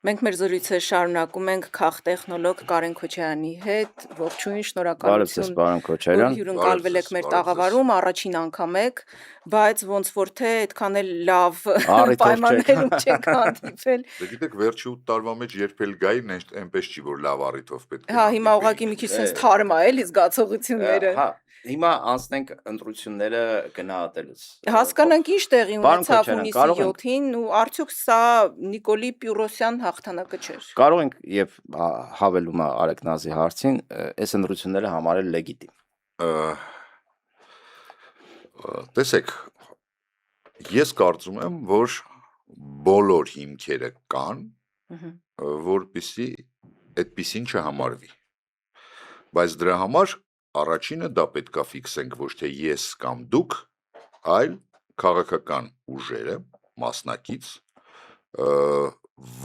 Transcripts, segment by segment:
Մենք մեր զրույցը շարունակում ենք քաղտեխնոլոգ Կարեն Քոչարյանի հետ, ողջույն, Բարև ձեզ, շնորհակալություն, պարոն որ Քոչարյան։ հյուրընկալվել եք մեր տաղավարում, առաջին անգամ եք, բայց ոնց որ թե այդքան էլ լավ Առիթով պայմաններում չեք հանդիպել։ Դե գիտեք, վերջի 8 տարվա մեջ երբ էլ գայի, այնպես չի, որ լավ առիթով պետք է Հա, հիմա հանդիպեինք։ ուղղակի մի քիչ sense թարմ է, էլի զգացողությունները։ Հա, հիմա անցնենք ընտրությունները գնահատելուց։ Հասկանանք ինչ տեղի Պարոն ունեցավ Քոչարյան, հունիսի կարող ենք- 7-ին ու արդյոք սա Նիկոլի Պյուրոսյան հաղթանակը չէր։ Կարող ենք եւ հավելում է Արեգ Նազի հարցին, այս ընտրությունները համարել լեգիտիմ։ Տեսեք, ես կարծում եմ, որ բոլոր հիմքերը կան, որպեսզի այդպիսին չհամարվի։ Բայց դրա համար առաջինը դա պետքա ֆիքսենք ոչ թե ես կամ դուք, այլ քաղաքական ուժերը, մասնակից,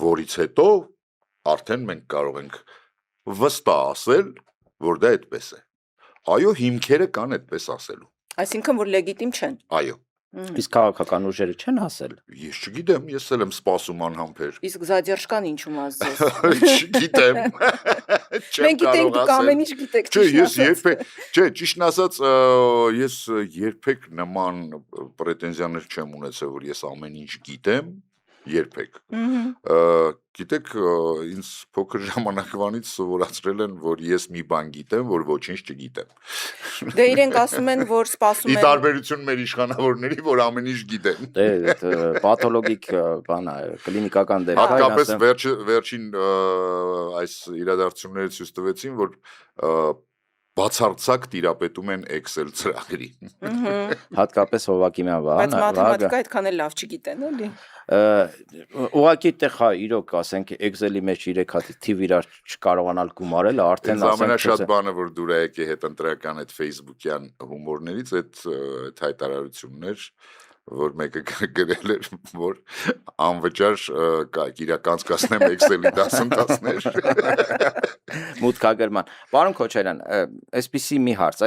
որից հետո արդեն մենք կարող ենք վստահ ասել, որ դա այդպես է։ Այո, հիմքերը կան այդպես ասելու։ Այսինքն որ լեգիտիմ չեն։ Այո, Իսկ քաղաքական ուժերը չեն ասել։ ես չգիտեմ, ես էլ եմ սպասում անհամբեր։ Իսկ զադերժկան ինչու մազես։ Չգիտեմ։ Մենք գիտենք դուք ամեն ինչ գիտեք, Չէ, ճիշտ ես ասած։ երբեք, չէ, ճիշտն ասած, ես երբեք նման պրետենզիաներ չեմ ունեցել, որ ես ամեն ինչ գիտեմ, երբեք։ Գիտեք, ինձ փոքր ժամանակվանից սովորացրել են, որ ես մի բան գիտեմ, որ ոչինչ չգիտեմ։ Դե իրենք ասում են, որ սպասում Ի են։ տարբերություն մեր իշխանավորների, որ ամեն ինչ գիտեն։ Դե պաթոլոգիկ բան է, կլինիկական դեպք է, Հատկապես ասեմ, վերջին այս իրադարձությունները ցույց տվեցին, որ բացարձակ տիրապետում են Excel ծրագրի։ հատկապես Հովակիմյան Բայց Վահանը, մաթեմատիկա այդքան էլ լավ չգիտեն, էլի։ ուղղակի տեղ հա իրոք ասենք Excel-ի մեջ 3 հատ թիվ իրար չկարողանալ գումարել, արդեն Ինձ ամենաշատ ասենք բանը, որ դուր է եկել հետ ընտրական այդ Facebook-յան հումորներից, այդ հայտարարություններ, որ մեկը գրել էր, որ անվճար իրականացնեմ Excel-ի դասընթացներ։ մուտքագրման։ Պարոն Քոչարյան, այսպիսի մի հարց,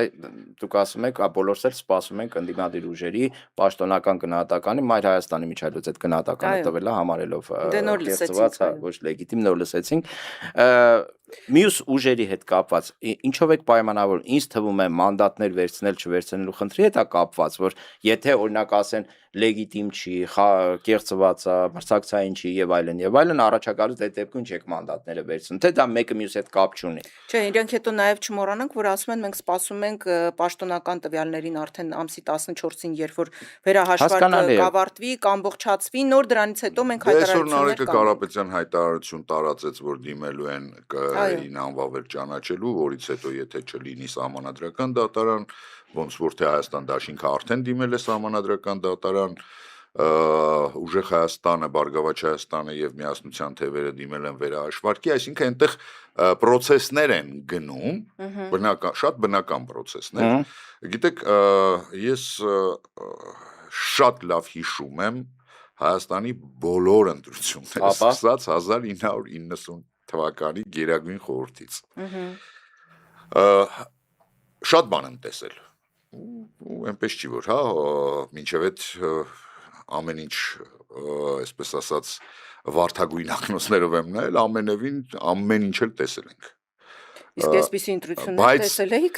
դուք ասում եք, բոլորս էլ սպասում ենք ընդդիմադիր ուժերի պաշտոնական գնահատականի, Մայր Հայաստանի միջայլոց այդ գնահատականը Այո։ տվել է համարելով Դե նոր լսեցինք, կեղծված, այո։ ոչ լեգիտիմ, նոր լսեցինք։ Մյուս ուժերի հետ կապված, ինչով եք պայմանավորվում, ինձ թվում է մանդատներ վերցնել չվերցնելու խնդրի հետ է կապված, որ եթե օրինակ ասեն լեգիտիմ չի, կեղծված է, մրցակցային չի եւ այլն, առաջակալից այդ դեպքում չեք մանդատները վերցնում, թե դա մեկը մյուս հետ կապ չունի։ Չէ, իրենք հետո նաև չմոռանանք, որ ասում են մենք սպասում ենք պաշտոնական տվյալներին արդեն ամսի 14-ին, երբ որ վերահաշվարկը Հասկանալի է։ կավարտվի, կամբողջացվի, նոր դրանից հետո մենք Այսօր հայտարարություններ Նարեկը կանենք։ Կարապետյան հայտարարություն տարածեց, որ դիմելու են Այո։ իրին անվավեր ճանաչելու, որից հետո եթե չլինի սահմանադրական դատարան, ոնց որ թե Հայաստան դաշինքը արդեն դիմել է սահմանադրական դատարան, ուժեղ Հայաստանը, Բարգավաճ Հայաստանը եւ Միասնության թևերը դիմել են վերահաշվարկի, այսինքն այնտեղ պրոցեսներ են գնում, շատ բնական պրոցեսներ։ Գիտեք, ես շատ լավ հիշում եմ Հայաստանի բոլոր ընտրությունները, Ապա։ սկսած 1990 թվականի Գերագույն խորհրդից։ Շատ բան եմ տեսել։ Ու այնպես չի որ, հա, մինչև այդ ամեն ինչ, այսպես ասած, վարդագույն ակնոցներով եմ նայել, ամենևին ամեն ինչ էլ տեսել ենք։ Իսկ այսպիսի ընտրություններ բայց- տեսել էիք։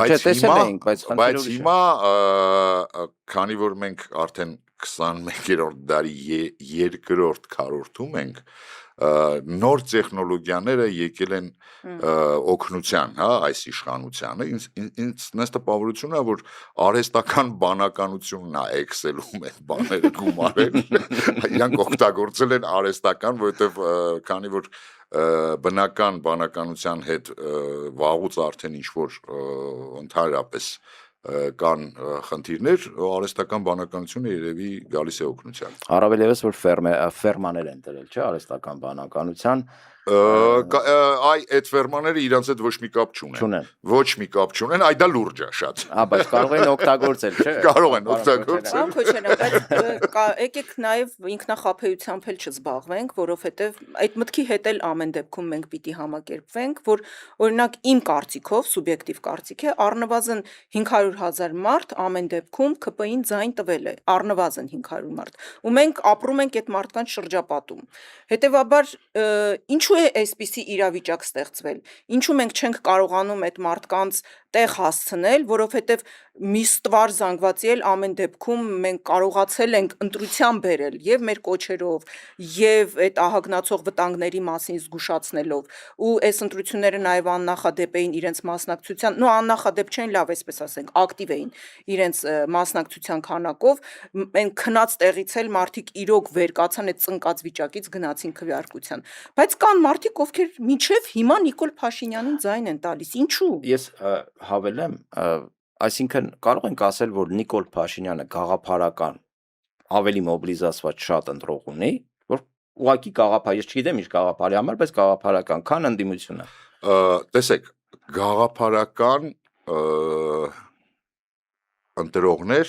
Չէ, տեսել էինք, բայց խնդիրը բայց ուրիշ է։ հիմա քանի որ մենք արդեն 21-րդ դարի երկրորդ քառորդում ենք, նոր տեխնոլոգիաները եկել են օգնության, հա, այս իշխանությանը, ինձ տպավորությունն է, որ արհեստական բանականությունն է Excel-ում այդ բաները գումարել, իրանք օգտագործել են արհեստական, որովհետև քանի որ բնական բանականության հետ վաղուց արդեն ինչ-որ ընդհանրապես կան խնդիրներ, արհեստական բանականությունը երևի գալիս է օգնության։ Առավել ևս որ ֆերմաներ են դրել, չէ, արհեստական բանականության, Այդ ֆերմաները իրանց հետ ոչ մի կապ չունեն։ Չունեն։ Ոչ մի կապ չունեն, այ դա լուրջ է շատ։ բայց կարող են օգտագործել, չէ։ Կարող են օգտագործել։ Պարոն Քոչարյան, բայց եկեք նաև ինքնախապեյությամբ էլ չզբաղվենք, որովհետև այդ մտքի հետ էլ ամեն դեպքում մենք պիտի համակերպվենք, որ օրինակ իմ կարծիքով, սուբյեկտիվ կարծիք է, առնվազն 500 500,000 մարդ ամեն դեպքում ԿՊ-ին ձայն տվել է, առնվազն 500 մարդ։ Ու մենք ապրում ենք այդ մարդկանց շրջապատում։ Հետևաբար, ինչու է այսպիսի իրավիճակ ստեղծվել։ Ինչու մենք չենք կարողանում այդ մարդկանց տեղ հասցնել, որովհետև մի ստվար զանգվածի էլ ամեն դեպքում մենք կարողացել ենք ընտրության բերել եւ մեր կոչերով եւ այդ ահագնացող վտանգների մասին զգուշացնելով ու այս ընտրությունները նաեւ աննախադեպ էին իրենց մասնակցության, աննախադեպ չեն, լավ այսպես ասենք, ակտիվ էին իրենց մասնակցության քանակով, մենք քնած տեղից էլ մարդիկ իրոք վեր կացան այդ ծնկած վիճակից գնացին քվեարկության, բայց կան մարդիկ, ովքեր մինչեւ հիմա Նիկոլ Փաշինյանին ձայն են տալիս, ինչու։ Ես հավելեմ, այսինքն կարող ենք ասել, որ Նիկոլ Փաշինյանը գաղափարական ավելի մոբիլիզացված շատ ընտրող ունի, որ ուղղակի գաղափար, ես չգիտեմ ինչ գաղափարի համար, բայց գաղափարական, քան ընդդիմությունը։ Տեսեք, գաղափարական ընտրողներ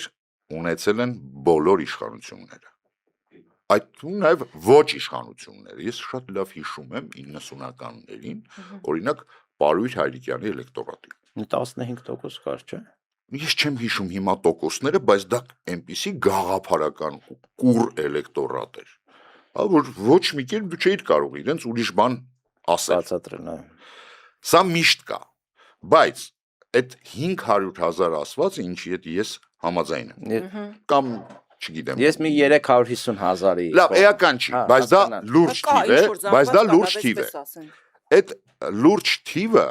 ունեցել են բոլոր իշխանությունները։ Այդ նաև ոչ իշխանությունները։ Ես շատ լավ հիշում եմ 90-ականներին, օրինակ Պարույր Հայրիկյանի էլեկտորատին։ 15% կար, չէ՞։ Ես չեմ հիշում հիմա տոկոսները, բայց դա այնպիսի գաղափարական կուր էլեկտորատ էր, որ ոչ մի կերպ դու չէիր կարող իրենց ուրիշ բան ասել։ Բացատրել, այո։ Սա միշտ կա, բայց այդ 500,000 ասվածը ինչի հետ ես համաձայն եմ։ Կամ չգիտեմ։ Ես մի 350,000-ի։ Լավ, էական չի, բայց դա լուրջ թիվ է, բայց դա լուրջ թիվ է։ Այդ լուրջ թիվը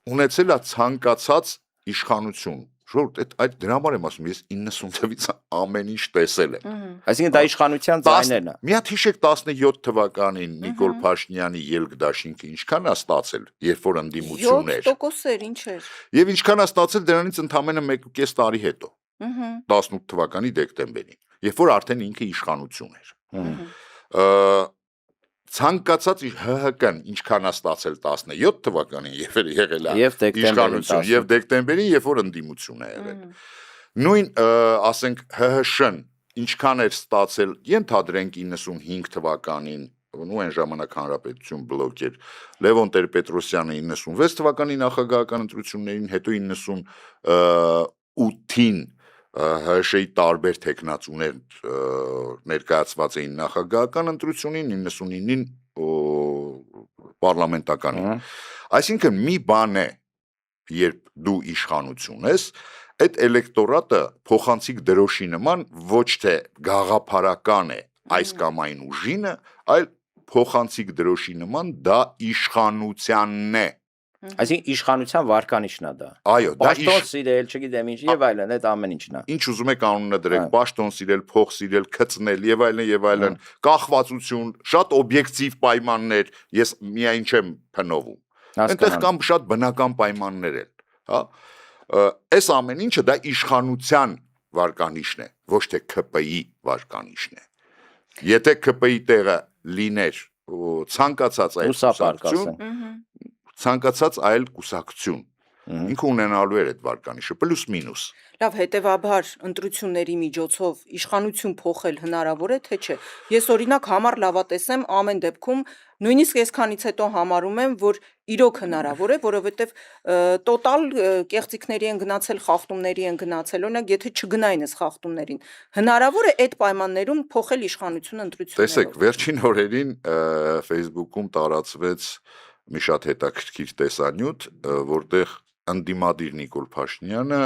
ունեցել է ցանկացած իշխանություն։ Ժողովուրդ, այդ դրա համար եմ ասում, ես 90-ից ամեն ինչ տեսել եմ։ Այսինքն դա իշխանության ձայներն է։ Մի հատ հիշեք 17 թվականին Նիկոլ Փաշինյանի ելք դաշինքը ինչքան է ստացել, երբ որ ընդդիմություն էր։ 7% էր, ինչ էր։ Եվ ինչքան է ստացել դրանից ընդամենը 1.5 տարի հետո։ 18 թվականի դեկտեմբերին, երբ որ արդեն ինքը իշխանություն էր։ Ցանկացած ՀՀԿ-ն ինչքան է ստացել 17 թվականին, երբ եղել է իշխանություն, եւ դեկտեմբերին, երբ որ ընդդիմություն է եղել։ Նույն, ասենք, ՀՀՇ-ն ինչքան էր ստացել, ենթադրենք 95 թվականին, ու այն ժամանակ Հանրապետություն բլոկ էր, Լևոն Տեր-Պետրոսյանը 96 թվականի նախագահական ընտրություններին, հետո 98-ին ՀՀՇ-ի տարբեր թեկնածուներ ներկայացված էին նախագահական ընտրությունին, 99-ին պարլամենտականին։ Այսինքն մի բան է, երբ դու իշխանություն ես, այդ էլեկտորատը փոխանցիկ դրոշի նման ոչ թե գաղափարական է այս կամ այն ուժինը, այլ փոխանցիկ դրոշի նման դա իշխանությանն է։ Այսինքն իշխանության վարկանիշն է դա։ Այո, դա պաշտոն սիրել, չգիտեմ ինչ, եւ այլն, այդ ամեն ինչն է։ Ինչ ուզում եք անունը դրեք, պաշտոն սիրել, փող սիրել, քծնել եւ այլն եւ այլն, կախվածություն, շատ օբյեկտիվ պայմաններ, ես միայն չեմ փնովում։ Այնտեղ կան շատ բնական պայմաններ էլ, հա։ Այս ամեն ինչը դա իշխանության վարկանիշն է, ոչ թե ԿՊ-ի վարկանիշն է։ Եթե ԿՊ-ի տեղը լիներ ցանկացած այլ կուսակցություն, ցանկացած այլ կուսակցություն, ինքը ունենալու էր այդ վարկանիշը, պլյուս մինուս։ Լավ, հետևաբար ընտրությունների միջոցով իշխանություն փոխել հնարավոր է, թե չէ։ Ես օրինակ համար լավատես եմ ամեն դեպքում, նույնիսկ այսքանից հետո համարում եմ, որ իրոք հնարավոր է, որովհետև տոտալ կեղծիքների են գնացել, խախտումների են գնացել, օրինակ եթե չգնային այս խախտումներին, հնարավոր է այդ պայմաններում փոխել իշխանությունը ընտրություններով։ Տեսեք, վերջին օրերին Facebook-ում տարածվեց մի շատ հետաքրքիր տեսանյութ, որտեղ ընդդիմադիր Նիկոլ Փաշինյանը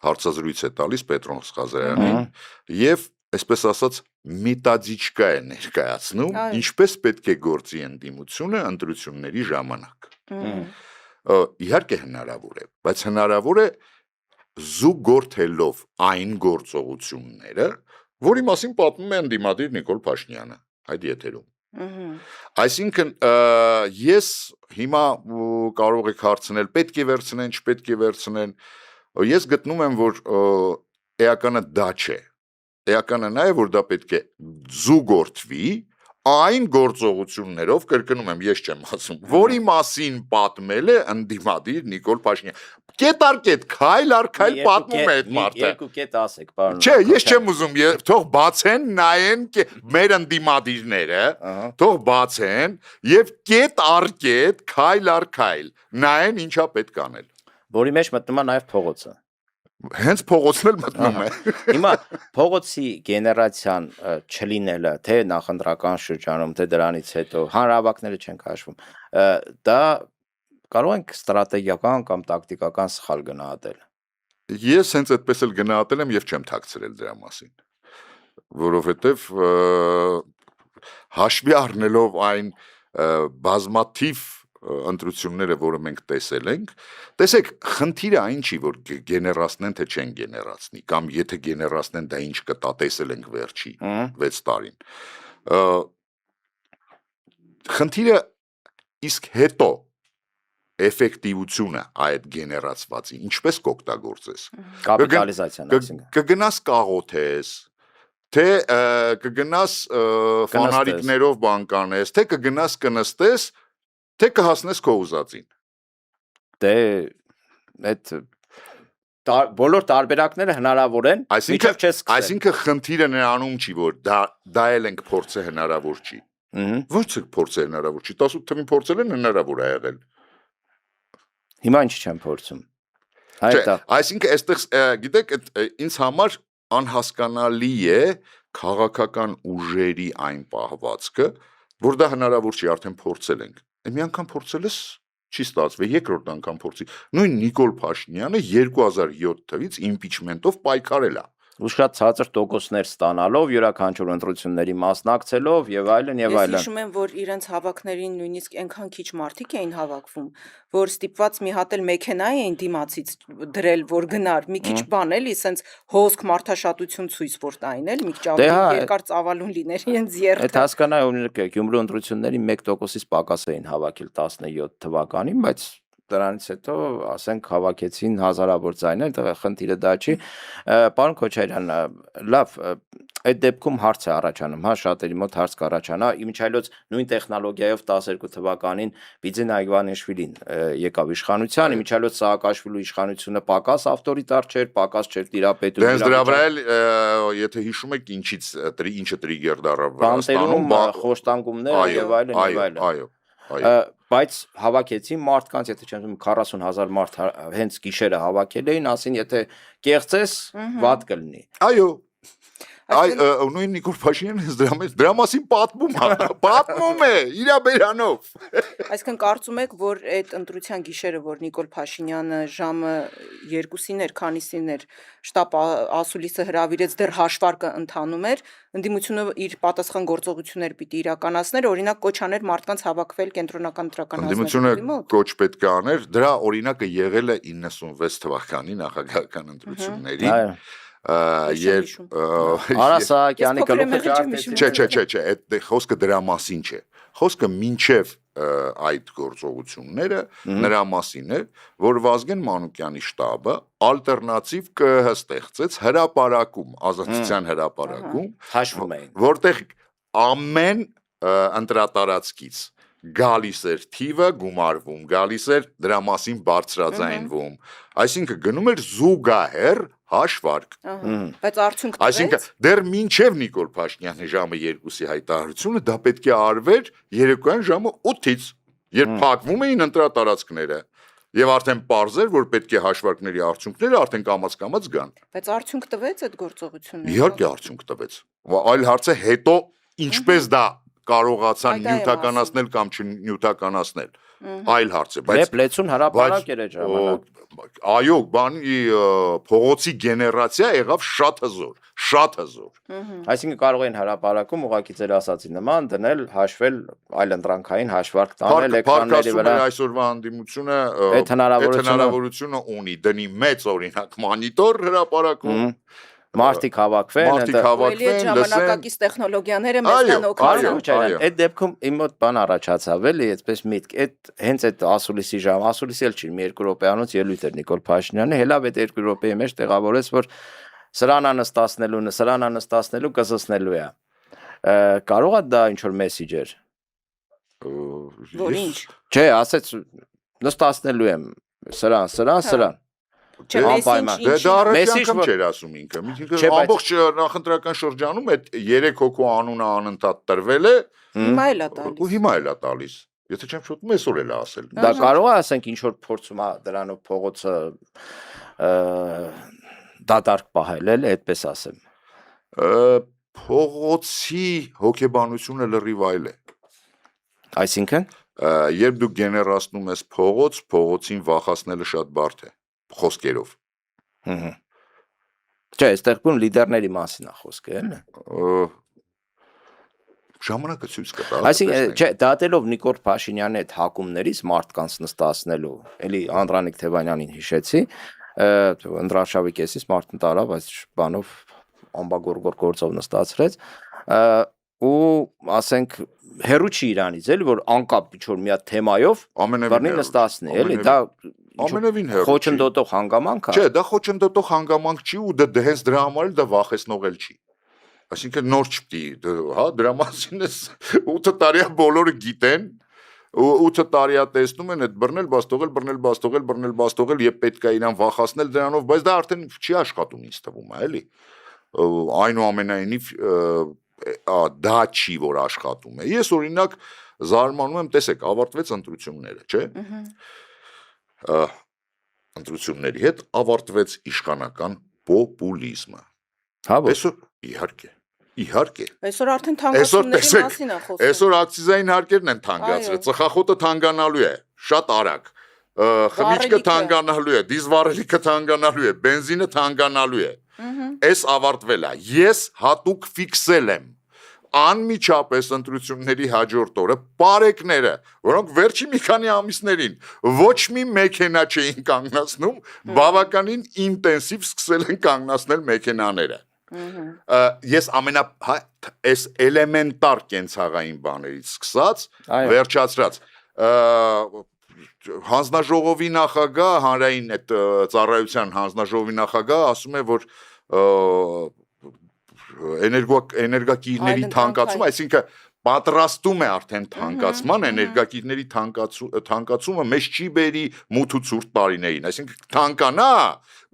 հարցազրույց է տալիս Պետրոս Ղազարյանին եւ այսպես ասած մետադիչկա է ներկայացնում, ինչպես պետք է գործի ընդդիմությունը ընտրությունների ժամանակ։ Իհարկե հնարավոր է, բայց հնարավոր է զուգորդելով այն գործողությունները, որի մասին պատմում է ընդդիմադիր Նիկոլ Փաշինյանը այդ եթերում։ Այսինքն ես հիմա կարող եք հարցնել պետք է վերցնեն, չպետք է վերցնեն, ես գտնում եմ, որ էականը դա չէ, էականը նա է, որ դա պետք է զուգորդվի այն գործողություններով, կրկնում եմ, ես չեմ ասում, որի մասին պատմել է ընդդիմադիր Նիկոլ Փաշինյանը, կետ առ կետ, քայլ առ քայլ պատմում է այդ մարդը։ Երկու կետ ասեք, պարոն։ Չէ, ես չեմ ուզում, թող բացեն, նայեն մեր ընդդիմադիրները, թող բացեն եւ կետ առ կետ, քայլ առ քայլ նայեն ինչա պետք անել։ Որի մեջ մտնում է նաեւ փողոցը։ Հենց փողոցն էլ մտնում է։ Հիմա փողոցի գեներացիան չլինելը, թե նախընտրական շրջանում, թե դրանից հետո հանրահավաքները չեն հաշվում, դա կարող ենք ստրատեգիական կամ տակտիկական սխալ գնահատել։ Ես հենց այդպես էլ գնահատել եմ եւ չեմ թաքցրել դրա մասին, որովհետեւ հաշվի առնելով այն բազմաթիվ ընտրությունները, որը մենք տեսել ենք, տեսեք, խնդիրը այն չի, որ գեներացնեն թե չեն գեներացնի, կամ եթե գեներացնեն, դա ինչ կտա, տեսել ենք վերջի 6 տարին։ Խնդիրը իսկ հետո էֆեկտիվությունը այդ գեներացվածի ինչպես կօգտագործես։ Կապիտալիզացիան, այսինքն։ Կգնաս կաղոթես, թե կգնաս ֆանարիկներով բան կանես, թե կգնաս կնստես, թե կհասնես քո ուզածին։ Դե այդ բոլոր տարբերակները հնարավոր են, միջև չես սկսել։ Այսինքն խնդիրը նրանում չի, որ դա էլ ենք փորձը հնարավոր չի։ Ոչ թե փորձը հնարավոր չի, 18 թվին փորձել են հնարավոր է եղել։ Հիմա ինչ չեմ փորձում։ Հայտա։ Այսինքն այստեղ գիտեք, ինձ համար անհասկանալի է քաղաքական ուժերի այն պահվածքը, որ դա հնարավոր չի, արդեն փորձել ենք։ Մի անգամ փորձել ես չի ստացվել, երկրորդ անգամ փորձի։ Նույն Նիկոլ Փաշինյանը 2007 թվից իմպիչմենտով պայքարել է։ Ու շատ ցածր տոկոսներ ստանալով, յուրաքանչյուր ընտրությունների մասնակցելով եւ այլն եւ այլն։ Ես հիշում եմ, որ իրենց հավաքներին նույնիսկ այնքան քիչ մարդիկ էին հավաքվում, որ ստիպված մի հատ էլ մեքենա էին դիմացից դրել, որ գնար, մի քիչ բան էլի, սենց հոսք մարդաշատություն ցույց որ տային էլ, մի քիչ ավելի երկար ծավալուն լիներ իրենց երթը։ Այդ հասկանալի օրինակ Գյումրու ընտրությունների 1%-ից պակաս էին հավաքել 17 թվականին, բայց դրանից հետո ասենք հավաքեցին հազարավոր ձայներ, դա խնդիրը դա չի։ Պարոն Քոչարյան, լավ, այդ դեպքում հարց է առաջանում, հա, շատերի մոտ հարց կառաջանա, իմիջիայլոց նույն տեխնոլոգիայով 12 թվականին Բիձին Այգվանեշվիլին եկավ իշխանության, իմիջիայլոց Սաակաշվիլու իշխանությունը պակաս ավտորիտար չէր, պակաս չէր տիրապետում։ Դες դրա վրա էլ եթե հիշում եք ինչը տրիգեր դառավ Վրաստանում, խոշտանգումներ եւ այլն եւ այլն։ Այո։ Բայց հավաքեցին մարդկանց, եթե չեմ ասում 40,000 մարդ հենց գիշերը հավաքել էին, ասին եթե կեղծես, վատ կլինի։ Այո։ Նույն Նիկոլ Փաշինյանը դրա մասին պատմում է իր բերանով։ Այսինքն կարծում եք, որ այդ ընտրության գիշերը, որ Նիկոլ Փաշինյանը ժամը 2-ին էր, քանիսին էր շտաբ ասուլիսը հրավիրեց, դեռ հաշվարկը ընթանում էր, ընդդիմությունը իր պատասխան գործողություններ պիտի իրականացներ, օրինակ կոչ աներ մարդկանց հավաքվել կենտրոնական ընտրական ազգանունի մոտ։ Կոչ պետք է աներ, դրա օրինակը եղել է 96 թվականի նախագահական ընտրություններին։ Արա Սահակյանի գլուխը Չէ, այդ խոսքը դրա մասին չէ։ Խոսքը մինչև այդ գործողությունները նրա մասին էր, որ Վազգեն Մանուկյանի շտաբը ալտերնատիվ կհստեղծեց հրապարակում, ազատության հրապարակում, հաշվում էին, որտեղ ամեն ընտրատարածքից գալիս էր թիվը, գումարվում, գալիս էր դրա մասին բարձրաձայնվում, այսինքն գնում էր զուգահեռ հաշվարկ։ Բայց արդյունք տվեց։ Այսինքն դեռ մինչև Նիկոլ Փաշինյանի ժամը 2-ի հայտարարությունը դա պետք է արվեր երեկոյան ժամը 8-ից, երբ փակվում էին ընտրատարածքները։ Եվ արդեն պարզ էր, որ պետք է հաշվարկների արդյունքները արդեն կամաց գան։ Բայց արդյունք տվեց այդ գործողությունը։ Իհարկե արդյունք տվեց։ Այլ հարց է հետո ինչպես դա կարողացան նյութականացնել կամ չնյութականացնել։ Այլ հարց է, բայց լեցուն հրապարակ էր այդ ժամանակ։ Այո, բանի փողոցի գեներացիա եղավ շատ հզոր։ Այսինքն կարող են հրապարակում ուղղակի ձեր ասացի նման դնել, հաշվել, այլ ընտրանքային հաշվարկ տանել էկրանների վրա։ Այսօրվա հանդիմությունը այդ հնարավորությունը ունի, դնի մեծ օրինակ մոնիտոր հրապարակում։ Մարդիկ հավաքվեն, ժամանակակից տեխնոլոգիաները մեզնան օգնեն։ Այդ դեպքում իմ մոտ բան առաջացավ էլի, այդպես միտք, հենց այդ ասուլիսի ժամ, ասուլիսի էլ չի, մի 2 րոպեանոց ելույթ էր Նիկոլ Փաշինյանը, հելավ այդ 2 րոպեի մեջ տեղավորեց, որ սրան անստացնելու կզսնելու է։ Կարող է դա ինչ որ մեսիջ էր։ Որ ինչ։ Չէ, ասեց նստացնելու եմ սրան։ Դա առաջի անգամ չէր ասում ինքը։ Ամբողջ նախընտրական շրջանում այդ 3 հոգու անունը անընդհատ տրվել է։ Հիմա էլ է տալիս։ Եթե չեմ շուտում այսօր էլ է ասել։ Դա կարող է ասենք ինչ որ փորձում է դրանով փողոցը դատարկ պահել էլ, այդպես ասեմ։ Փողոցի հոգեբանությունը լրիվ այլ է։ Այսինքն Երբ դու գեներացնում ես փողոց, փողոցին վախացնելը շատ բարդ է, խոսքերով։ Չէ, այստեղ բուն լիդերների մասին է խոսքը, էլի։ Ժամանակը ցույց կտա։ Այսինքն, չէ, դատելով Նիկոլ Փաշինյանի այդ հակումներից մարդկանց նստացնելու, էլի Անդրանիկ Թևանյանին հիշեցի, ընդրաշավի կեսից մարդն տարավ այս բանով ամբագորգոր գործով նստացրեց, ու ասենք հերու չի իրանից, էլի որ անկապ ինչ-որ մի հատ թեմայով բռնի նստացնի, էլի դա ամենևին հերու խոչընդոտող հանգամանք է։ Չէ, դա խոչընդոտող հանգամանք չի ու դա հենց դրա համար էլ դա վախեցնող էլ չի։ Այսինքն նոր չպետք է, հա, դրա մասին էս 8 տարիա բոլորը գիտեն, 8 տարիա տեսնում են այդ բռնել, բաստողել, եւ պետք է իրան վախացնել դրանով, բայց դա արդեն չի աշխատում ինձ թվում է, էլի։ Այնուամենայնիվ դա չի որ աշխատում է։ Ես օրինակ զարմանում եմ, տեսեք, ավարտվեց ընտրությունները, չէ՞։ Ընտրությունների հետ ավարտվեց իշխանական պոպուլիզմը։ Հա, Այսօր իհարկե։ Այսօր արդեն թանկացումների մասին է խոսքը։ Այսօր ակցիզային հարկերն են թանկացրել, ծխախոտը թանկանալու է, շատ արագ։ Խմիչքը թանկանալու է, դիզվառելիքը թանկանալու է, բենզինը թանկանալու է։ Այս ավարտվել է։ Ես հատուկ ֆիքսել եմ անմիջապես ընտրությունների հաջորդ օրը պարեկները, որոնք վերջի մի քանի ամիսներին ոչ մի մեքենա չէին կանգնացնում, բավականին ինտենսիվ սկսել են կանգնացնել մեքենաները։ Ես այս էլեմենտար կենցաղային բաներից սկսած, վերջացրած, հանձնաժողովի նախագահ, հանրային այդ ծառայության հանձնաժողովի նախագահ ասում է, որ էներգակիրների թանկացումը, այսինքն պատրաստում է արդեն թանկացման, էներգակիրների թանկացումը մեզ չի բերի մութ ու ցուրտ տարիներին, այսինքն թանկանա,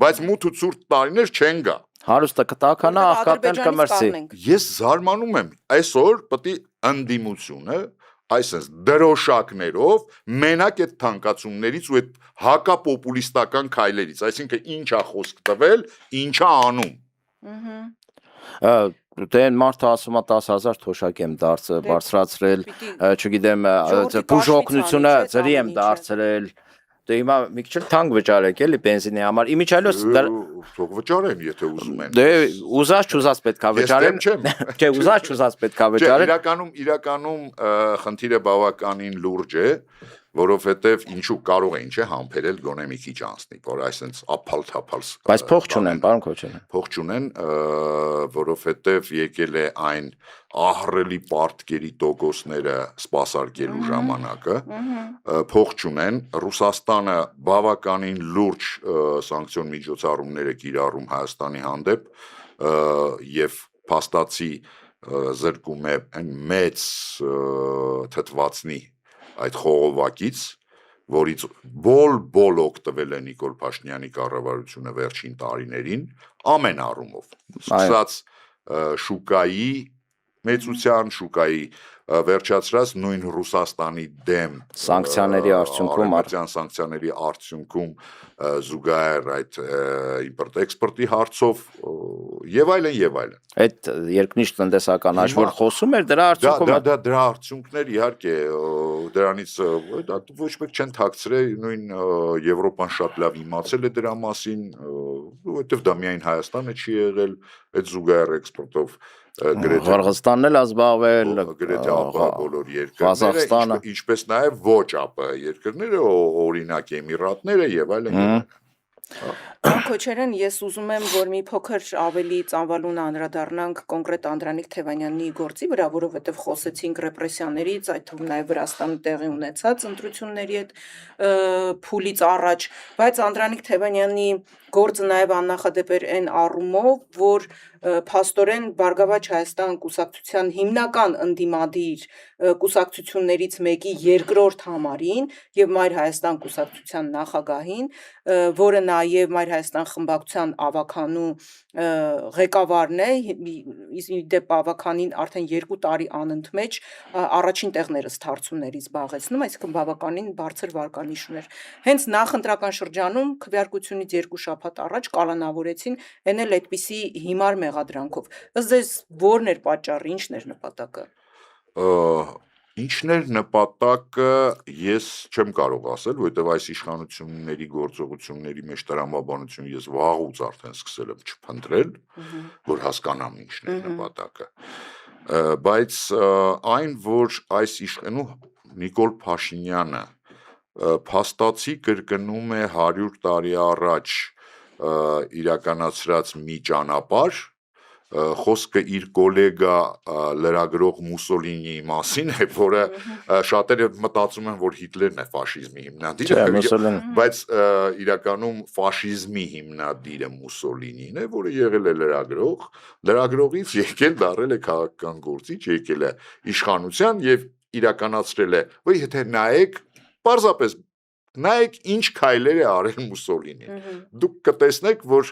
բայց մութ ու ցուրտ տարիներ չեն գա։ Հարուստը կտականա, աղքատն կմրսի։ Ես զարմանում եմ, այսօր պետք է ընդդիմությունը, այսպես դրոշակներով մենակ այդ թանկացումներից ու այդ հակապոպուլիստական քայլերից, այսինքն ինչա խոսք տվել, ինչա անում։ Դե մարդը ասում է 10,000 թոշակ եմ բարձրացրել, չգիտեմ, բուժօգնությունը ծրի եմ դարձրել։ Դե հիմա մի քիչ թանկ վճարեք էլի բենզինի համար։ Իմիջիայլոց թող վճարեն, եթե ուզում են։ Դե ուզած պետք է վճարեն։ Չէ, ուզած պետք է վճարեն։ Իրականում խնդիրը բավականին լուրջ է, որովհետև ինչու կարող է ինչ է համբերել գոնե մի քիչ անցնի, որ այսպես ափալ-թափալ։ Բայց փող չունեն, պարոն Քոչարյան։ Փող չունեն, որովհետև եկել է այն ահռելի պարտքերի տոկոսները սպասարկելու ժամանակը, փող չունեն, Ռուսաստանը բավականին լուրջ սանկցիոն միջոցառումներ է կիրառում Հայաստանի հանդեպ եւ փաստացի զրկում է այն մեծ թթվածնի այդ խողովակից, որից բոլ օգտվել է Նիկոլ Փաշինյանի կառավարությունը վերջին տարիներին, ամեն առումով, սկսած շուկայի մեծության, շուկայի վերջացրած նույն Ռուսաստանի դեմ սանկցիաների արդյունքում սանկցիաների արդյունքում զուգահեռ այդ իմպորտ-էքսպորտի հարցով եւ այլն։ Այդ երկնիշ տնտեսական հաշվով խոսում էր դրա արդյունքում։ Դրա արդյունքներ իհարկե դրանից ոչ մեկ չեն թաքցրել, նույն Եվրոպան շատ լավ իմացել է դրա մասին, որովհետեւ դա միայն Հայաստանը չի եղել, այդ զուգահեռ էքսպորտով Ղրղստանն էլ ազբաղվել, գրեթե բոլոր երկրները, ինչպես նաև ոչ ԱՊՀ երկրները, օրինակ Էմիրատները եւ այլն։ Պարոն Քոչարյան, ես ուզում եմ, որ մի փոքր ավելի ծանվալուն անդրադառնանք կոնկրետ Անդրանիկ Թևանյանի գործի վրա, որովհետև խոսեցինք ռեպրեսիաներից, այդ թվում նաև Վրաստանում տեղի ունեցած ընտրությունների հետ փուլից առաջ, բայց Անդրանիկ Թևանյանի գործը նաև աննախադեպ էր այն առումով, որ փաստորեն Բարգավաճ Հայաստան կուսակցության հիմնական ընդդիմադիր կուսակցություններից մեկի երկրորդ համարին եւ Մայր Հայաստան կուսակցության նախագահին, որը նաեւ Մայր Հայաստան խմբակցության ավականու ղեկավարն է, դեպ ավականին արդեն 2 տարի անընդմեջ առաջին տեղները սթարցումների զբաղեցնում, այսինքն բավականին բարձր վարկանիշ ուներ։ Հենց նախընտրական շրջանում քվեարկությունից 2 շաբաթ առաջ կալանավորեցին այն էլ այդպիսի հիմար մեղադրանքով։ Ըստ ձեզ ո՞րն էր պատճառը, ի՞նչն էր նպատակը։ Ինչն էր նպատակը, ես չեմ կարող ասել, որովհետև այս իշխանությունների գործողությունների մեջ տրամաբանություն ես վաղուց արդեն սկսել եմ չփնտրել, որ հասկանամ ինչն էր նպատակը։ Բայց այն, որ այս իշխանու Նիկոլ Փաշինյանը փաստացի կրկնում է 100 տարի առաջ իրականացրած մի ճանապարհ, խոսքը իր գոլեգա լրագրող Մուսոլինիի մասին է, որը շատերը մտածում են, որ Հիտլերն է ֆաշիզմի հիմնադիրը, բայց իրականում ֆաշիզմի հիմնադիրը Մուսոլինին է, որը եղել է լրագրող, լրագրողից եկել դառել է քաղաքական գործիչ, եկել է իշխանության եւ իրականացրել է, որ եթե նայեք, պարզապես նայեք ինչ քայլեր է արել Մուսոլինին, դուք կտեսնեք, որ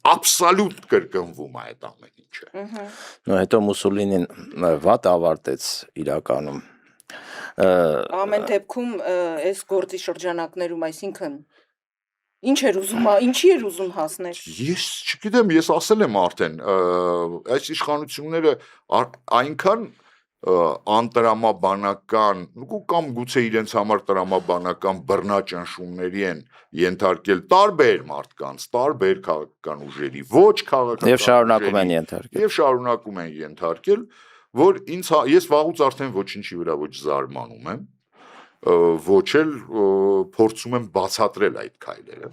absolut կրկնվում է այդ ամեն ինչը։ Նո հետո Մուսոլինին վատ ավարտեց իրականում։ Ամեն դեպքում այս գործի շրջանակներում, այսինքն ինչի էր ուզում հասնել։ Ես չգիտեմ, ես ասել եմ արդեն, այս իշխանությունները այնքան անտրամաբանական կամ գուցե իրենց համար տրամաբանական բռնաճնշումների են ենթարկել տարբեր մարդկանց, տարբեր քաղաքական ուժերի, ոչ քաղաքական Եվ շարունակում են ենթարկել։ Եվ շարունակում են ենթարկել, որ ես վաղուց արդեն ոչինչի վրա ոչ զարմանում եմ, ոչ էլ փորձում եմ բացատրել այդ քայլերը։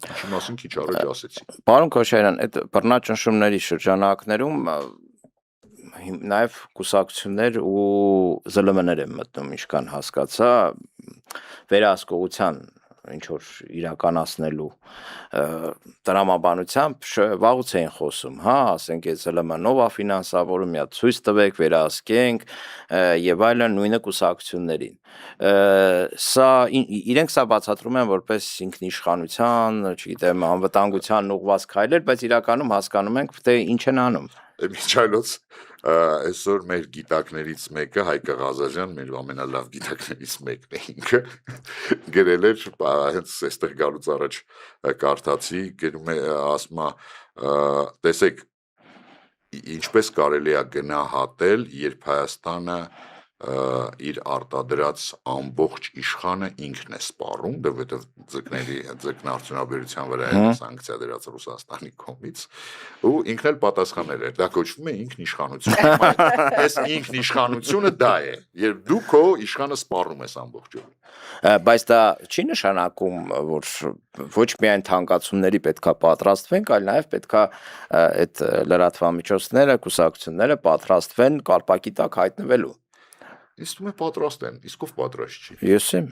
Ինչի մասին քիչ առաջ ասեցի։ Պարոն Քոչարյան, այդ բռնաճնշումների շրջանակներում նաև կուսակցություններ ու ԶԼՄ-ներ են մտնում, ինչքան հասկացա, վերահսկողության ինչ որ իրականացնելու տրամաբանությամբ վաղուց էին խոսում, հա, ասենք այս ԶԼՄ-նով է ֆինանսավորում, մի հատ ցույց տվեք, վերահսկենք եւ այլն, նույնը կուսակցություններին։ Իրենք սա բացատրում են որպես ինքնիշխանության, չգիտեմ, անվտանգության ուղղված քայլեր, բայց իրականում հասկանում ենք, թե ինչ են անում։ Միջայլոց այսօր մեր գիտակներից մեկը Հայկ Ղազարյան, մեր ամենալավ գիտակներից մեկն է ինքը, գրել էր, հենց այստեղ գալուց առաջ կարդացի, գրում է, ասում է, տեսեք, ինչպես կարելի է գնահատել, երբ Հայաստանը իր արտադրած ամբողջ իշխանը ինքն է սպառում, որովհետև ձկնարդյունաբերության վրա է սանկցիա դրած Ռուսաստանի կողմից, ու ինքն էլ պատասխանել էր, դա կոչվում է ինքնիշխանություն։ Այս ինքնիշխանությունը դա է, երբ դու քո իշխանը սպառում ես ամբողջովին։ Բայց դա չի նշանակում, որ ոչ միայն թանկացումների պետքա պատրաստվենք, այլ նաև պետքա այդ լրատվամիջոցները, կուսակցությունները պատրաստվեն կալպակի տակ հայտնվելու։ Ինձ թվում է պատրաստ են, իսկ ով պատրաստ չի։ Ես եմ։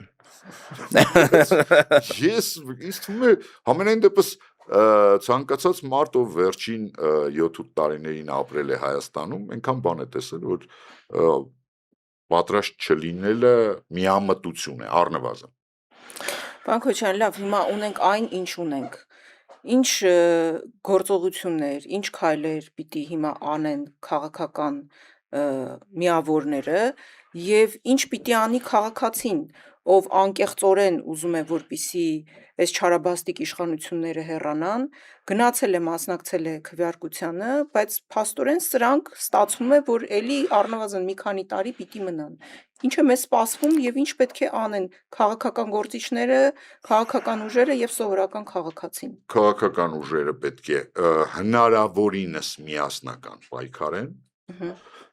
Ինձ թվում է համենայն դեպս ցանկացած մարդ, ով վերջին 7-8 տարիներին ապրել է Հայաստանում, այնքան բան է տեսել, որ պատրաստ չլինելը միամտություն է, առնվազն։ Պարոն Քոչարյան, լավ, հիմա ունենք այն, ինչ ունենք։ Ինչ գործողություններ, ինչ քայլեր պիտի հիմա անեն քաղաքական միավորները եւ ինչ պիտի անի քաղաքացին, ով անկեղծորեն ուզում է, որպիսի այս չարաբաստիկ իշխանությունները հեռանան, գնացել է, մասնակցել է քվեարկությանը, բայց փաստորեն սրանք ստացվում է, որ էլի առնվազն մի քանի տարի պիտի մնան։ Ինչ է մեզ սպասվում եւ ինչ պետք է անեն քաղաքական գործիչները, քաղաքական ուժերը եւ սովորական քաղաքացին։ Քաղաքական ուժերը պետք է հնարավորինս միասնական պայքարեն։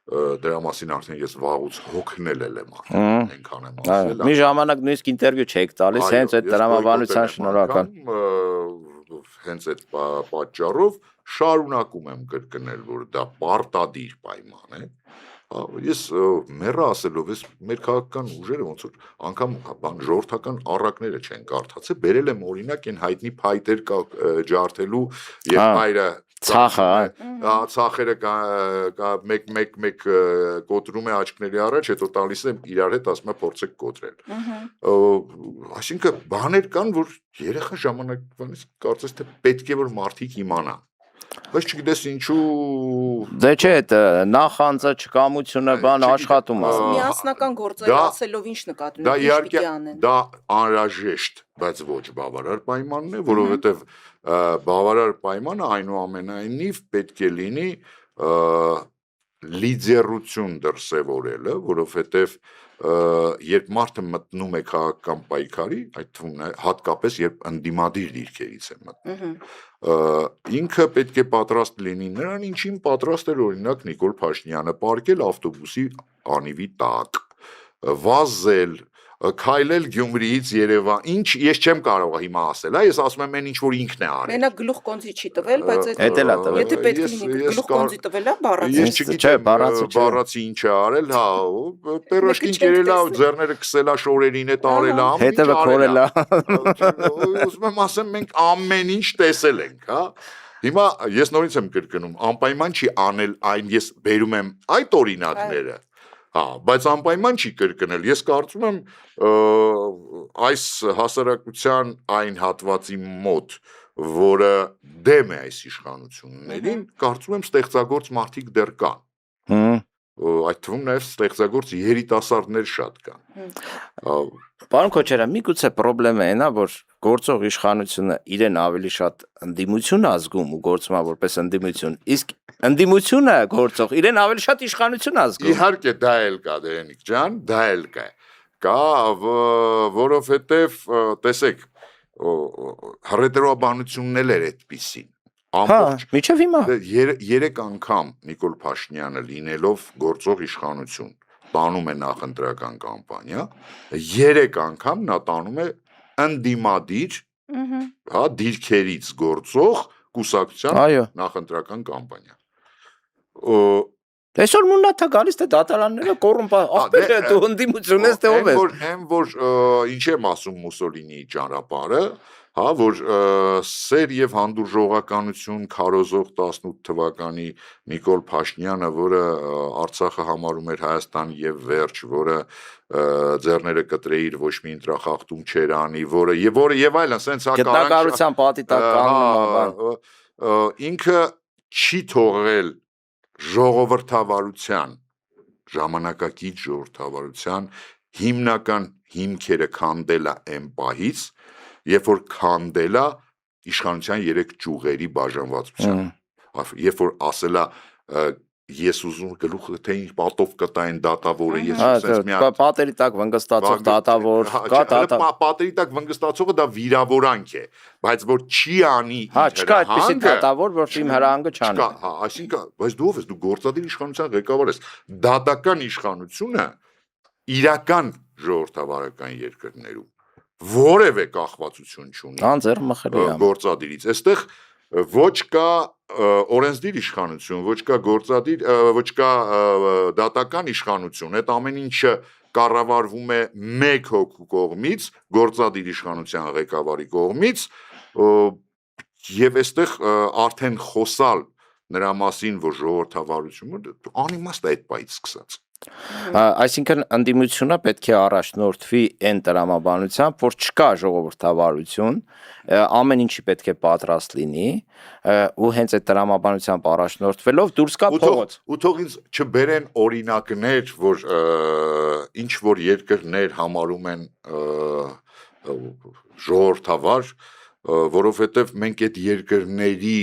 Դրա մասին արդեն ես վաղուց հոգնել եմ արդեն, այնքան եմ ասել։ Մի ժամանակ նույնիսկ ինտերվյու չեք տալիս, հենց այդ տրամաբանության շնորհակալ։ Հենց այդ պատճառով շարունակում եմ կրկնել, որ դա պարտադիր պայման է, Ես մեռա ասելով, ես մեր քաղաքական ուժերը ոնց որ անգամ բան ժողովրդական առակները չեն կարդացել, բերել եմ օրինակ այն հայտնի փայտեր ջարդելու եւ հայրը ցախերը մեկ կոտրում է աչքների առաջ, հետո տալիս է իրար հետ ասում է փորձեք կոտրել։ Այսինքն բաներ կան, որ երեխա ժամանակվանից կարծես թե պետք է որ մարդիկ իմանան։ Բայց չգիտես ինչու Դե չէ, նախանձը չկամությունը բան աշխատում է։ Միասնական գործելացելով ինչ նկատի դա ունեք, ինչ իհարկե պիտի անեն։ դա անհրաժեշտ, բայց ոչ բավարար պայմանն է, որովհետև բավարար պայմանը այնուամենայնիվ պետք է լինի լիդերություն դրսևորելը, որովհետև երբ մարդը մտնում է քաղաքական պայքարի, այդ թվում հատկապես երբ ընդդիմադիր դիրքերից է մտնում, ինքը պետք է պատրաստ լինի նրան, ինչին պատրաստ էր օրինակ Նիկոլ Փաշինյանը պարկել ավտոբուսի անիվի տակ, վազել, քայլել Գյումրիից Երևան, ինչ ես չեմ կարող հիմա ասել, ես ասում եմ այն ինչ որ ինքն է արել։ Մենակ գլուխ կոնձի չի տվել, բայց Էդ էլ է տվել։ եթե պետք լինի գլուխ կոնձի տվել է բառացի։ Ես չգիտեմ բառացի ինչ է արել, հա, պերոշկին կերել է, ձեռները քսել է, շորերին է տարել է, հետևը քորել է։ Ուզում եմ ասեմ մենք ամեն ինչ տեսել ենք, հա։ Հիմա ես նորից եմ կրկնում, անպայման չի անել այն, ես բերում եմ այդ օրինակները։ Հա, բայց անպայման չի կրկնել։ Ես կարծում եմ այս հասարակության այն հատվածի մոտ, որը դեմ է այս իշխանություններին, կարծում եմ ստեղծագործ մարդիկ դեռ կան։ Այդ թվում նաև ստեղծագործ երիտասարդներ շատ կան։ Պարոն Քոչարյան, միգուցե խնդրեմը այն է, որ գործող իշխանությունը իրեն ավելի շատ ընդդիմություն է զգում ու գործում է որպես ընդդիմություն, իսկ ընդդիմությունը գործող իրեն ավելի շատ իշխանություն է զգում։ Իհարկե դա էլ կա, Դերենիկ ջան, դա էլ կա, որովհետև տեսեք, հռետորաբանությունն էլ էր այդպիսին։ Ամբողջ Մինչև հիմա 3 անգամ Նիկոլ Փաշինյանը լինելով գործող իշխանություն տանում է նախընտրական կամպանիա, 3 անգամ նա տանում է ընդդիմադիր, հա, դիրքերից գործող կուսակցության նախընտրական կամպանիա։ Այսօր մուննաթա գալիս թե դատարանները կոռումպա ախպեր է դու ընդդիմություն ես թե ով ես։ Այն որ ինչ եմ ասում Մուսոլինիի ճանապարհը, հա, որ սեր եւ հանդուրժողականություն քարոզող 18 թվականի Նիկոլ Փաշինյանը, որը Արցախը համարում էր Հայաստան եւ վերջ, որը ձեռները կտրեիր ոչ մի ընտրախախտում չեր անի, որը եւ այլն, սենց հա գտնագարության պատի տակ կանգնում ինքը չի թողել ժողովրդավարության, ժամանակակից ժողովրդավարության հիմնական հիմքերը քանդելա այն պահից, երբ որ քանդելա իշխանության 3 ճյուղերի բաժանվածության, երբ որ ասելա ես ուզում գլուխը թե ինչ պատով կտային դատավորը, ես ասես մի հատ պատերի տակ վնգստացող դատավոր, կա դատավոր, պատերի տակ վնգստացողը դա վիրավորանք է, բայց որ չի անի հա, չկա այդպիսի դատավոր, որ իմ հրահանգը չանի։ Հա, այսինքն, բայց դու ով ես, դու գործադիր իշխանության ղեկավար ես, դատական իշխանությունը իրական ժողովրդավարական երկրներում որևէ կախվածություն չունի։ Անձեռ մխելի է գործադիրից, այստեղ ոչ կա օրենսդիր իշխանություն, ոչ կա գործադիր, ոչ կա դատական իշխանություն, այդ ամեն ինչը կառավարվում է մեկ հոգու կողմից, գործադիր իշխանության ղեկավարի կողմից, եւ այստեղ արդեն խոսալ նրա մասին, որ ժողովրդավարությունը անիմաստ է այդ պայից սկսած։ Այսինքն ընդդիմությունը պետք է առաջնորդվի այն տրամաբանությամբ, որ չկա ժողովրդավարություն, ամեն ինչի պետք է պատրաստ լինի, ու հենց այդ տրամաբանությամբ առաջնորդվելով դուրս կա փողոց։ Ու թող ինձ չբերեն օրինակներ, որ ինչ որ երկրներ համարում են ժողովրդավար, որովհետև մենք այդ երկրների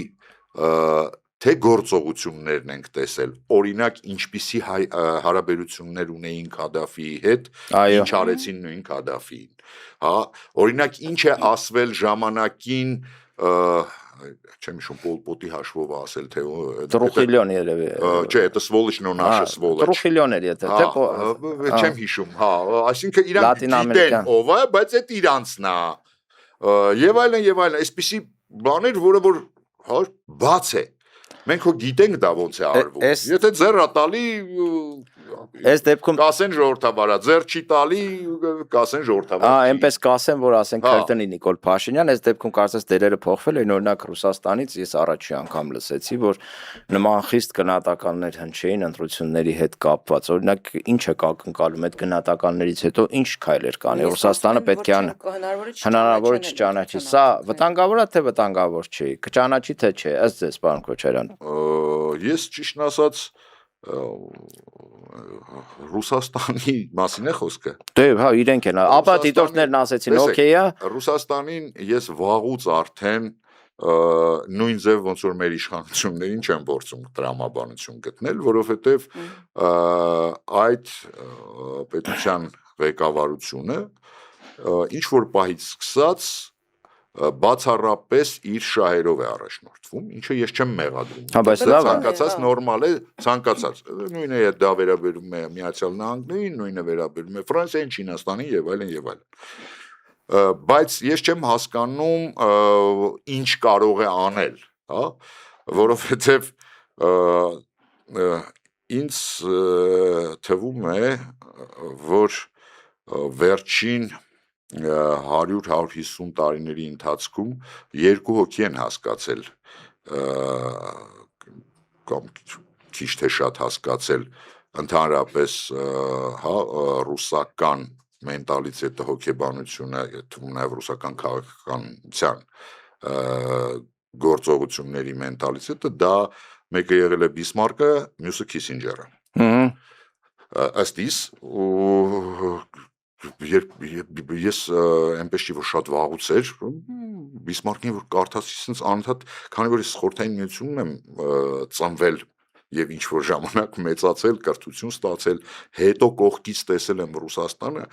թե գործողություններն ենք տեսել, օրինակ ինչպիսի հարաբերություններ ունեին Քադաֆիի հետ, ինչ արեցին նույն Քադաֆիին, հա, օրինակ ինչ է ասվել ժամանակին, չեմ հիշում Պոլ Պոտի հաշվով ասել, թե Տրուխիլյոն երևի, չէ, это сволочь, но наша сволочь, Տրուխիլյոն էր եթե, չեմ հիշում, հա, այսինքն իրանք գիտեն ով է, բայց այդ իրանցն է, եւ այլն, այսպիսի բաներ, որը որ բաց է։ Մենք հո գիտենք դա ոնց է արվում։ Եթե ձեռը տալի Այս դեպքում կասեն ժողովրդավարա, ձեռ չի տալի, կասեն ժողովրդավարա։ այնպես կասեմ, որ ասենք Քրտնի Նիկոլ Փաշինյան, այս դեպքում կարծես դերերը փոխվել են, օրինակ Ռուսաստանից ես առաջի անգամ լսեցի, որ նման խիստ գնահատականներ հնչեին ընտրությունների հետ կապված։ Օրինակ ինչ է կակնկալում այդ գնահատականներից հետո ինչ քայլեր կանի Ռուսաստանը պետք է հնարավոր է չճանաչի։ Սա վտանգավոր է թե վտանգավոր չի։ Կճանաչի թե չէ, ըստ ձեզ, պարոն Քոչարյան։ Ես ճիշտն ասած Ռուսաստանի մասին է խոսքը։ Դե, հա, իրենք են։ Ապա դիտորդներն ասեցին, օքեյ է։ Ռուսաստանին ես վաղուց արդեն նույն ձև ոնց որ մեր իշխանություններին չեմ փորձում տրամաբանություն գտնել, որովհետև այդ պետության ղեկավարությունը ինչ որ պահից սկսած բացառապես իր շահերով է առաջնորդվում, ինչը ես չեմ մեղադրում։ Ցանկացած նորմալ է, ցանկացած։ Նույնը դա վերաբերում է Միացյալ Նահանգներին, նույնը վերաբերում է Ֆրանսիային, Չինաստանին եւ այլն եւ այլն։ Բայց ես չեմ հասկանում ինչ կարող է անել, հա, որովհետեւ ինձ թվում է, որ վերջին 100-150 տարիների ընթացքում երկու հոգի են հասկացել կամ քիչ թե շատ հասկացել ընդհանրապես հա ռուսական մենտալիտետը, հոգեբանությունը, թվում նաև ռուսական քաղաքականության գործողությունների մենտալիտետը, դա մեկը եղել է Բիսմարկը, մյուսը Քիսինջերը։ Ըստ իս ես այնպես չի որ շատ վաղուց էր Բիսմարկին որ կարդացի sense անընդհատ քանի որ ես խորհրդային միությունում եմ ծնվել եւ ինչ որ ժամանակ մեծացել, կրթություն ստացել, հետո կողքից տեսել եմ Ռուսաստանը,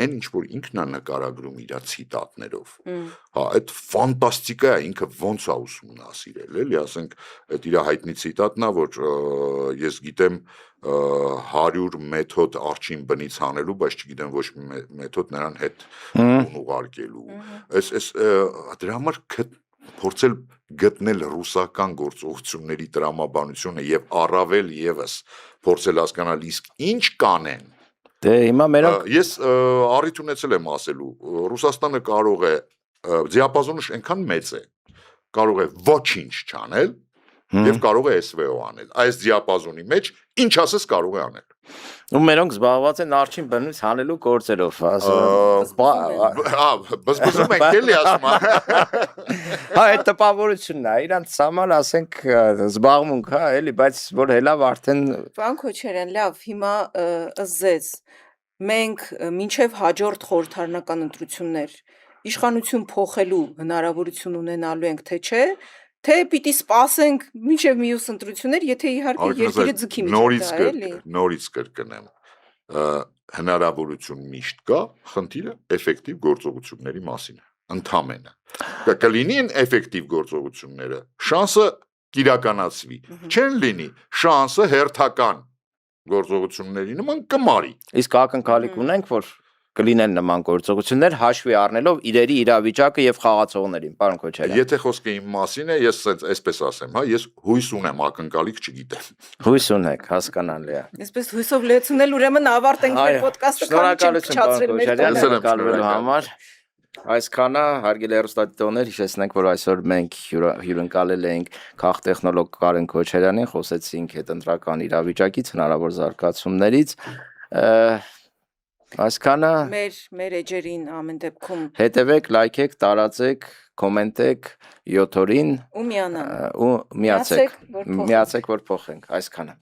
այն ինչ որ ինքն է նկարագրում իր ցիտատներով։ Հա, այդ ֆանտաստիկա է, ինքը ոնց է ուսումնասիրել, էլի, ասենք, այդ իր հայտնի ցիտատն է, որ ես գիտեմ 100 մեթոդ արչին բնից հանելու, բայց չգիտեմ ոչ մի մեթոդ նրան հետ ուղարկելու։ Այս դրա համար փորձել գտնել ռուսական գործողությունների տրամաբանությունը եւ առավել եւս փորձել հասկանալ իսկ ինչ կանեն։ Դե հիմա մերոնք ես առիթ ունեցել եմ ասելու, Ռուսաստանը կարող է դիապազոնը այնքան մեծ է, կարող է ոչինչ չանել եւ կարող է SVO անել։ Այս դիապազոնի մեջ ինչ ասես կարող է անել։ ու մերոնք զբաղված են արչին բնից հանելու գործերով, բզբզում ենք էլի ասում։ Հա, այդ տպավորությունն է, իրանց համար ասենք զբաղմունք, հա, էլի, բայց որ հելավ արդեն Պարոն Քոչարյան, լավ, հիմա ըստ ձեզ մենք մինչև հաջորդ խորհրդարանական ընտրություններ իշխանություն փոխելու հնարավորություն ունենալու ենք, թե չէ, թե պիտի սպասենք մինչև մյուս ընտրություններ, եթե իհարկե երկիրը ձգի միջի, էլի։ Նորից կրկնեմ, հնարավորություն միշտ կա, խնդիրը էֆեկտիվ գործողությունների մասին է, ընդամենը։ Կլինի էֆեկտիվ գործողությունները, շանսը կիրականացվի, չեն լինի, շանսը հերթական գործողությունների նման կմարի։ Իսկ ակնկալիք ունենք, որ կլինեն նման գործողություններ հաշվի առնելով իրերի իրավիճակը եւ խաղացողներին, պարոն Քոչարյան։ Եթե խոսքը իմ մասին է, ես այսպես ասեմ, հա, ես հույս ունեմ, ակնկալիք չգիտեմ։ Հույս ունեք, հասկանալի է։ Այսպես հույսով լեցունել, ուրեմն ավարտենք մեր ոդկասթը, շնորհակալություն, պարոն Քոչարյան, կալվելու համար։ Այսքանը հարգելի հեռուստադիտողներ, հիշեցնենք, որ այսօր մենք հյուրընկալել էինք քաղտեխնոլոգ Կարեն Քոչարյանին, խոսեցինք հետընտրական իրավիճակից, հնարավոր զարգացումներից։ Այսքանը մեր էջերին ամեն դեպքում հետևեք, լայքեք, տարածեք, կոմենտեք 7 օրին ու միանանք, ու միացեք, որ փոխենք, այսքանը։